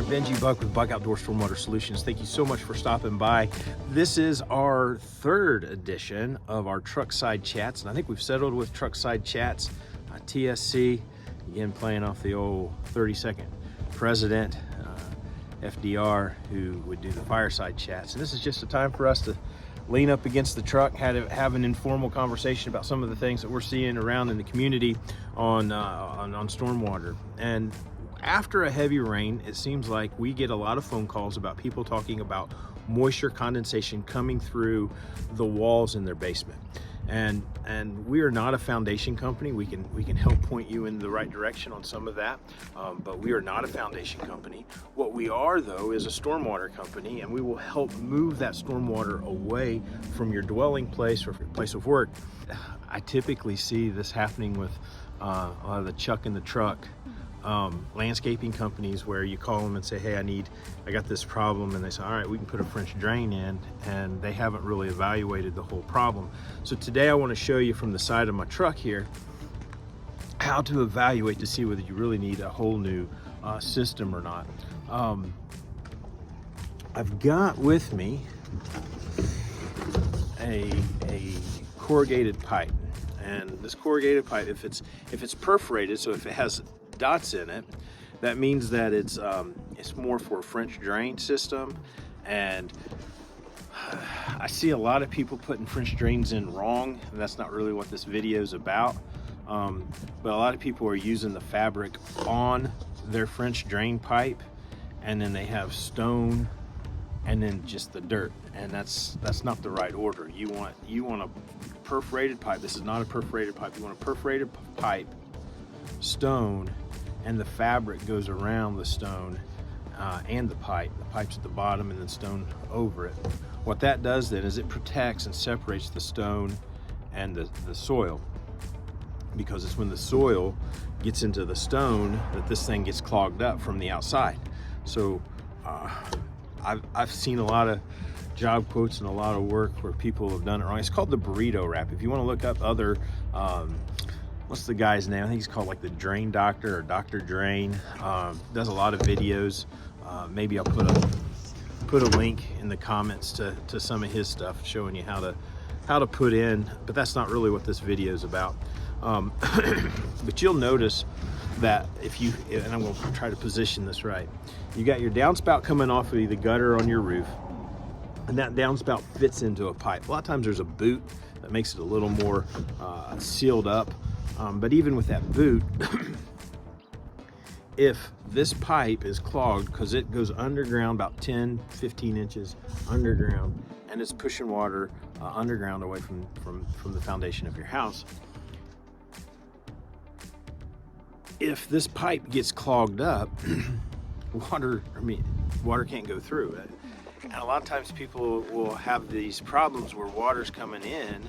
Benji Buck with Buck Outdoor Stormwater Solutions. Thank you so much for stopping by. This is our third edition of our Truckside Chats, and I think we've settled with Truckside Chats. TSC, again playing off the old 32nd president, FDR, who would do the fireside chats. And this is just a time for us to lean up against the truck, have an informal conversation about some of the things that we're seeing around in the community on stormwater. And after a heavy rain, it seems like we get a lot of phone calls about people talking about moisture condensation coming through the walls in their basement. And we are not a foundation company. We can help point you in the right direction on some of that, but we are not a foundation company. What we are, though, is a stormwater company, and we will help move that stormwater away from your dwelling place or place of work. I typically see this happening with a lot of the chuck in the truck landscaping companies, where you call them and say, hey, I got this problem, and they say, all right, we can put a French drain in, and they haven't really evaluated the whole problem. So today I want to show you from the side of my truck here how to evaluate to see whether you really need a whole new system or not. I've got with me a corrugated pipe, and this corrugated pipe, if it's perforated, so if it has dots in it, that means that it's more for a French drain system. And I see a lot of people putting French drains in wrong, and that's not really what this video is about. But a lot of people are using the fabric on their French drain pipe, and then they have stone and then just the dirt, and that's not the right order. You want a perforated pipe. This is not a perforated pipe. You want a perforated pipe, stone, and the fabric goes around the stone and the pipe. The pipe's at the bottom and then stone over it. What that does then is it protects and separates the stone and the soil, because it's when the soil gets into the stone that this thing gets clogged up from the outside. So I've seen a lot of job quotes and a lot of work where people have done it wrong. It's called the burrito wrap. If you want to look up other what's the guy's name? I think he's called like the Drain Doctor or Dr. Drain. Does a lot of videos. Maybe I'll put a link in the comments to some of his stuff showing you how to put in, but that's not really what this video is about. But you'll notice that and I'm going to try to position this right. You got your downspout coming off of the gutter on your roof, and that downspout fits into a pipe. A lot of times there's a boot that makes it a little more sealed up. But even with that boot, if this pipe is clogged, because it goes underground about 10-15 inches underground, and it's pushing water underground away from the foundation of your house, if this pipe gets clogged up, water can't go through it. And a lot of times people will have these problems where water's coming in.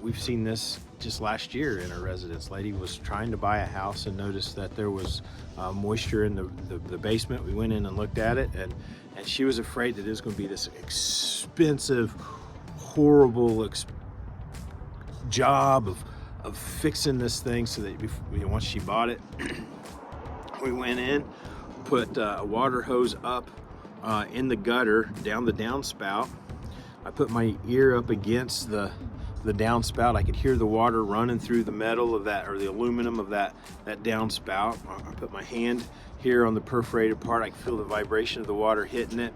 We've seen this just last year in a residence. Lady was trying to buy a house and noticed that there was moisture in the basement. We went in and looked at it, and she was afraid that it was going to be this expensive, horrible job of fixing this thing, so that once she bought it, we went in, put a water hose up in the gutter down the downspout. I put my ear up against the downspout. I could hear the water running through the metal of that, or the aluminum of that downspout. I put my hand here on the perforated part. I could feel the vibration of the water hitting it.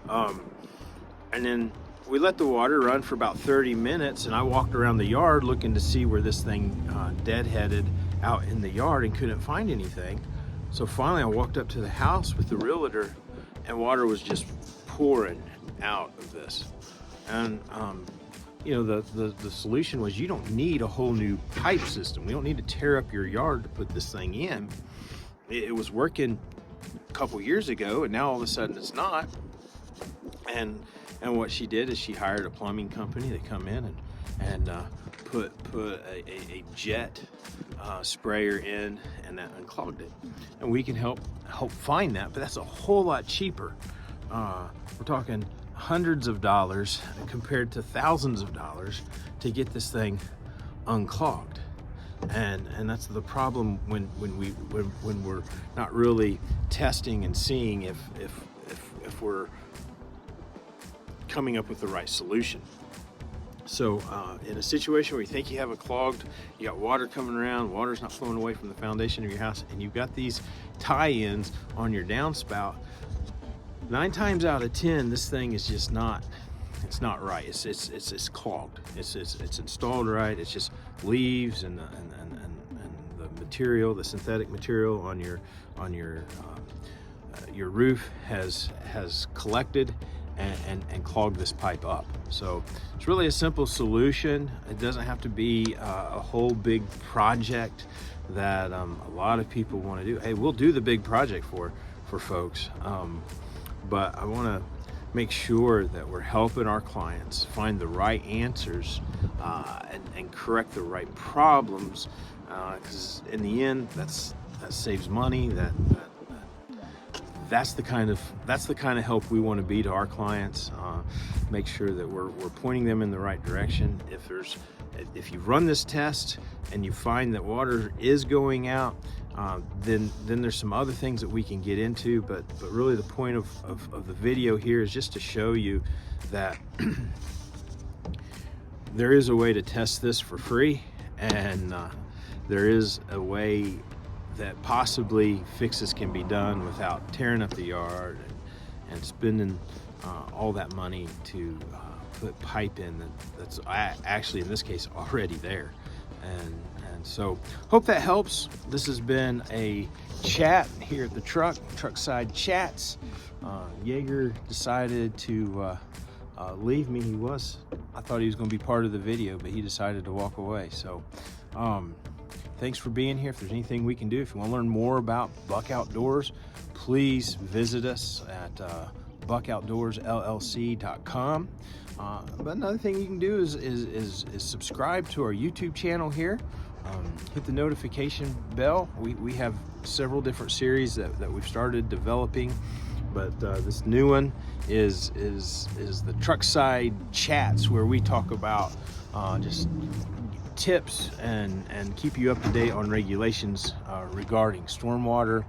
And then we let the water run for about 30 minutes, and I walked around the yard looking to see where this thing deadheaded out in the yard, and couldn't find anything. So finally I walked up to the house with the realtor, and water was just pouring out of this. And the solution was, you don't need a whole new pipe system. We don't need to tear up your yard to put this thing in. It was working a couple years ago, and now all of a sudden it's not. And what she did is she hired a plumbing company to come in and put a jet sprayer in, and that unclogged it. And we can help find that, but that's a whole lot cheaper. We're talking hundreds of dollars compared to thousands of dollars to get this thing unclogged. And that's the problem when we're not really testing and seeing if we're coming up with the right solution. So in a situation where you think you have a clogged, you got water coming around, water's not flowing away from the foundation of your house, and you've got these tie-ins on your downspout, 9 times out of 10, this thing is just not, it's not right. It's clogged. It's installed right. It's just leaves and the material, the synthetic material on your roof has collected and clog this pipe up. So it's really a simple solution. It doesn't have to be a whole big project that a lot of people want to do. Hey, we'll do the big project for folks, but I want to make sure that we're helping our clients find the right answers and correct the right problems, because in the end, that saves money. That's the kind of help we want to be to our clients. Make sure that we're pointing them in the right direction. If you run this test and you find that water is going out, then there's some other things that we can get into. But really, the point of the video here is just to show you that there is a way to test this for free, and there is a way that possibly fixes can be done without tearing up the yard and spending all that money to put pipe in that's actually, in this case, already there. And so hope that helps. This has been a chat here at the Truckside Chats. Jaeger decided to leave me. I thought he was going to be part of the video, but he decided to walk away. So thanks for being here. If there's anything we can do, if you want to learn more about Buck Outdoors, please visit us at buckoutdoorsllc.com. But another thing you can do is subscribe to our YouTube channel here. Hit the notification bell. We have several different series that we've started developing, but this new one is the Truckside Chats, where we talk about just tips and keep you up to date on regulations regarding stormwater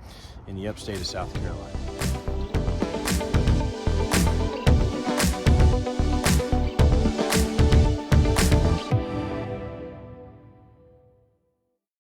in the upstate of South Carolina.